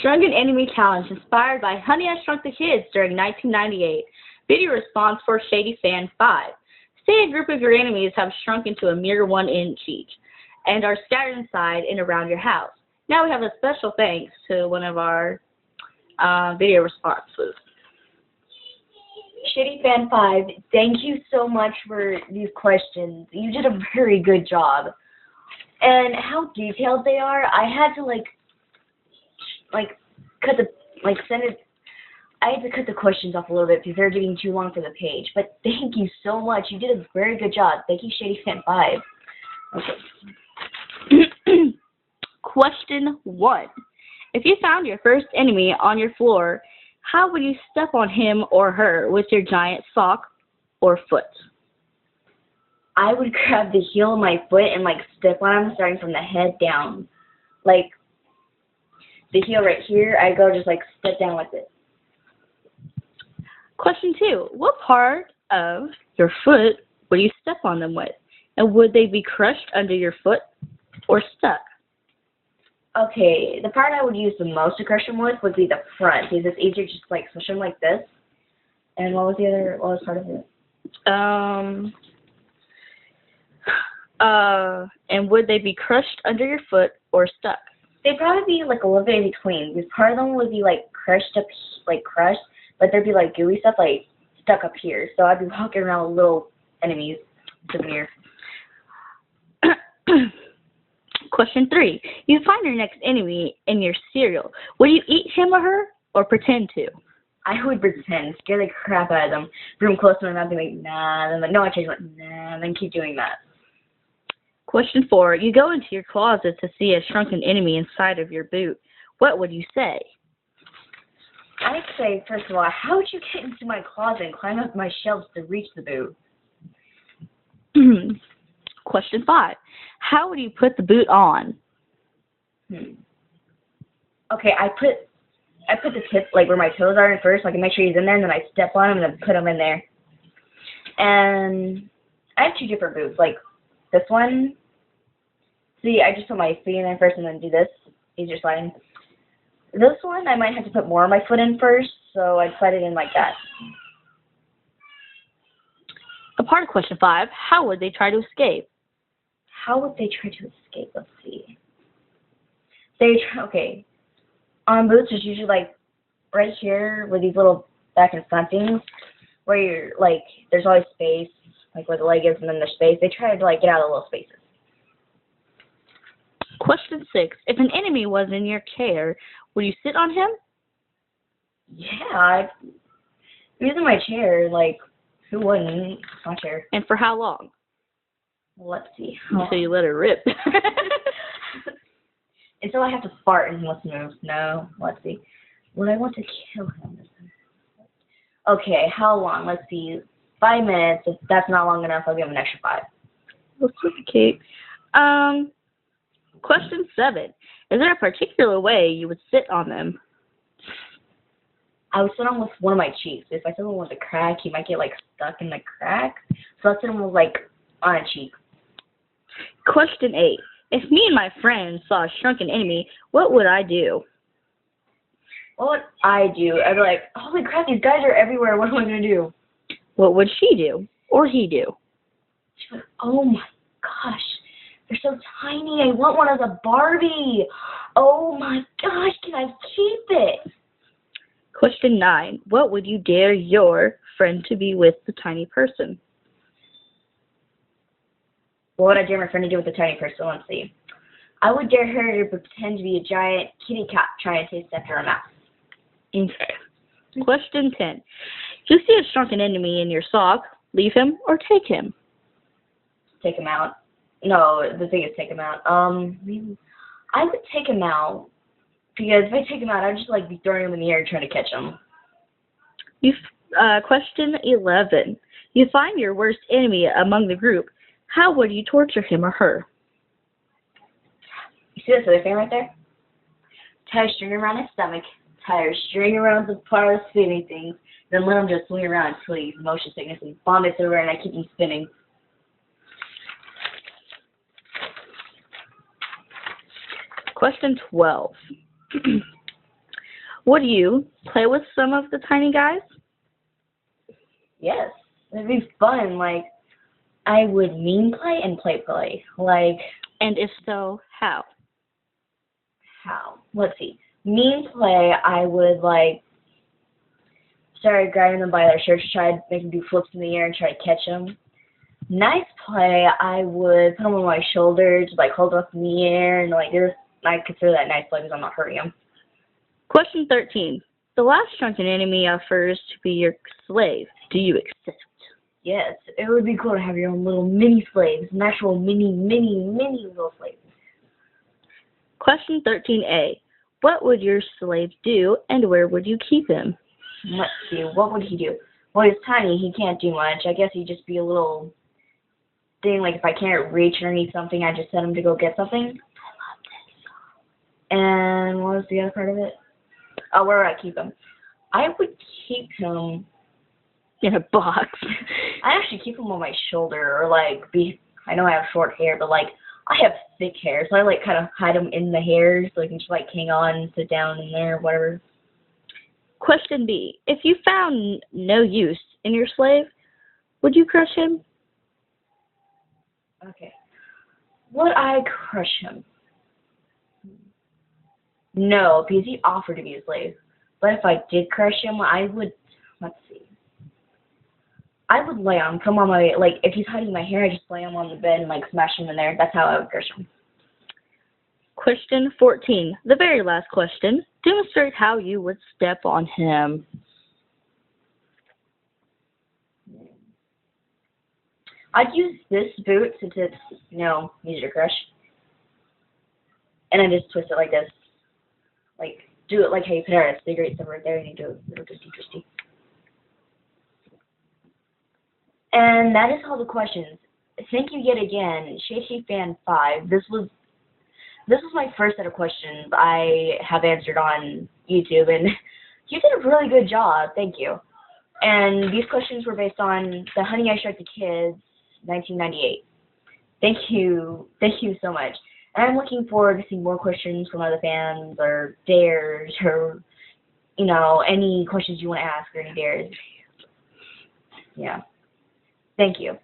Shrunken Enemy Challenge inspired by Honey, I Shrunk the Kids during 1998. Video response for Shady Fan 5. Say a group of your enemies have shrunk into a mere 1 inch each and are scattered inside and around your house. Now we have a special thanks to one of our video responses. Shitty Fan 5, thank you so much for these questions. You did a very good job. And how detailed they are, I had to I had to cut the questions off a little bit because they're getting too long for the page. But thank you so much. You did a very good job. Thank you, Shady Fan 5. Okay. Question 1. If you found your first enemy on your floor, how would you step on him or her with your giant sock or foot? I would grab the heel of my foot and step on him, starting from the head down. Like the heel right here, I go just step down with it. Question 2. What part of your foot would you step on them with? And would they be crushed under your foot or stuck? Okay, the part I would use the most to crush them with would be the front, because it's easier to just push them like this. And what was part of it? And would they be crushed under your foot or stuck? They'd probably be a little bit in between, because part of them would be crushed up, crushed, but there'd be gooey stuff stuck up here. So I'd be walking around with little enemies up here. Question 3. You find your next enemy in your cereal. Will you eat him or her or pretend to? I would pretend, scare the crap out of them, bring them close to my mouth and be like, nah, and then no, I change nah, and then keep doing that. Question 4. You go into your closet to see a shrunken enemy inside of your boot. What would you say? I'd say, first of all, how would you get into my closet and climb up my shelves to reach the boot? Question 5. How would you put the boot on? Okay, I put the tip where my toes are in first, so I can make sure he's in there, and then I step on him and then put him in there. And I have 2 different boots. This one, see, I just put my feet in there first and then do this. Easier sliding. This one, I might have to put more of my foot in first, so I'd slide it in like that. A part of question 5, how would they try to escape? How would they try to escape? Let's see. Okay. On boots, there's usually right here with these little back and front things where you're there's always space, where the leg is and then there's space. They try to get out of the little spaces. Question 6, if an enemy was in your care, would you sit on him? Yeah, using my chair, who wouldn't? My chair. And for how long? Let's see. Until you let it rip. Until I have to fart and let's move. No, let's see. Would I want to kill him? Okay, how long? Let's see. 5 minutes. If that's not long enough, I'll give him an extra 5. Let's look at Kate. Question 7. Is there a particular way you would sit on them? I would sit on with one of my cheeks. If I sit on with a crack, he might get stuck in the crack. So I'd sit on with on a cheek. Question 8. If me and my friends saw a shrunken enemy, what would I do? What would I do? I'd be like, holy crap, these guys are everywhere. What am I going to do? What would she do? Or he do? She'd be like, oh my gosh, they're so tiny. I want one as a Barbie. Oh my gosh, can I keep it? Question 9. What would you dare your friend to be with the tiny person? What would I dare my friend to do with the tiny person? Let's see. I would dare her to pretend to be a giant kitty cat trying to taste after a mouse. Okay. Question 10. You see a shrunken enemy in your sock, leave him or take him? Take him out. No, the thing is take him out. I would take him out because if I take him out, I'd just be throwing him in the air trying to catch him. Question 11. You find your worst enemy among the group. How would you torture him or her? You see this other thing right there? Tie a string around his stomach, tie a string around the part of the spinning things, then let him just swing around until he's motion sickness and vomits everywhere and I keep him spinning. Question 12. Would you play with some of the tiny guys? Yes, it'd be fun. Like, I would meme play and play. Like, And if so, how? how? Let's see. Meme play, I would, like, start grabbing them by their shirts, try to make them do flips in the air and try to catch them. Nice play, I would put them on my shoulders, like, hold them up in the air, and, like, I consider that nice play because I'm not hurting them. Question 13. The last shrunken enemy offers to be your slave. Do you accept? Yes, it would be cool to have your own little mini slaves, an actual mini little slaves. Question 13A. What would your slave do and where would you keep him? Let's see, what would he do? Well, he's tiny, he can't do much. I guess he'd just be a little thing, like if I can't reach underneath something, I just send him to go get something. And what was the other part of it? Oh, where would I keep him? I would keep him In a box. I actually keep him on my shoulder, or like, I know I have short hair, but like, I have thick hair, so I like kind of hide him in the hair so I can just like hang on and sit down in there, whatever. Question B. If you found no use in your slave, would you crush him? Okay. Would I crush him? No, because he offered to be a slave. But if I did crush him, I would, let's see. I would lay on him, come on my, like, if he's hiding my hair, I just lay him on the bed and, like, smash him in there. That's how I would crush him. Question 14. The very last question. Demonstrate how you would step on him. I'd use this boot since it's, easier to crush. And I just twist it like this. Like, do it like how you put out a cigarette stuff right there and you do a little twisty. And that is all the questions. Thank you yet again, ShayShayFan5. This was my first set of questions I have answered on YouTube, and you did a really good job. Thank you. And these questions were based on the Honey, I Shrunk the Kids 1998. Thank you so much. And I'm looking forward to seeing more questions from other fans, or dares, or any questions you want to ask, or any dares. Yeah. Thank you.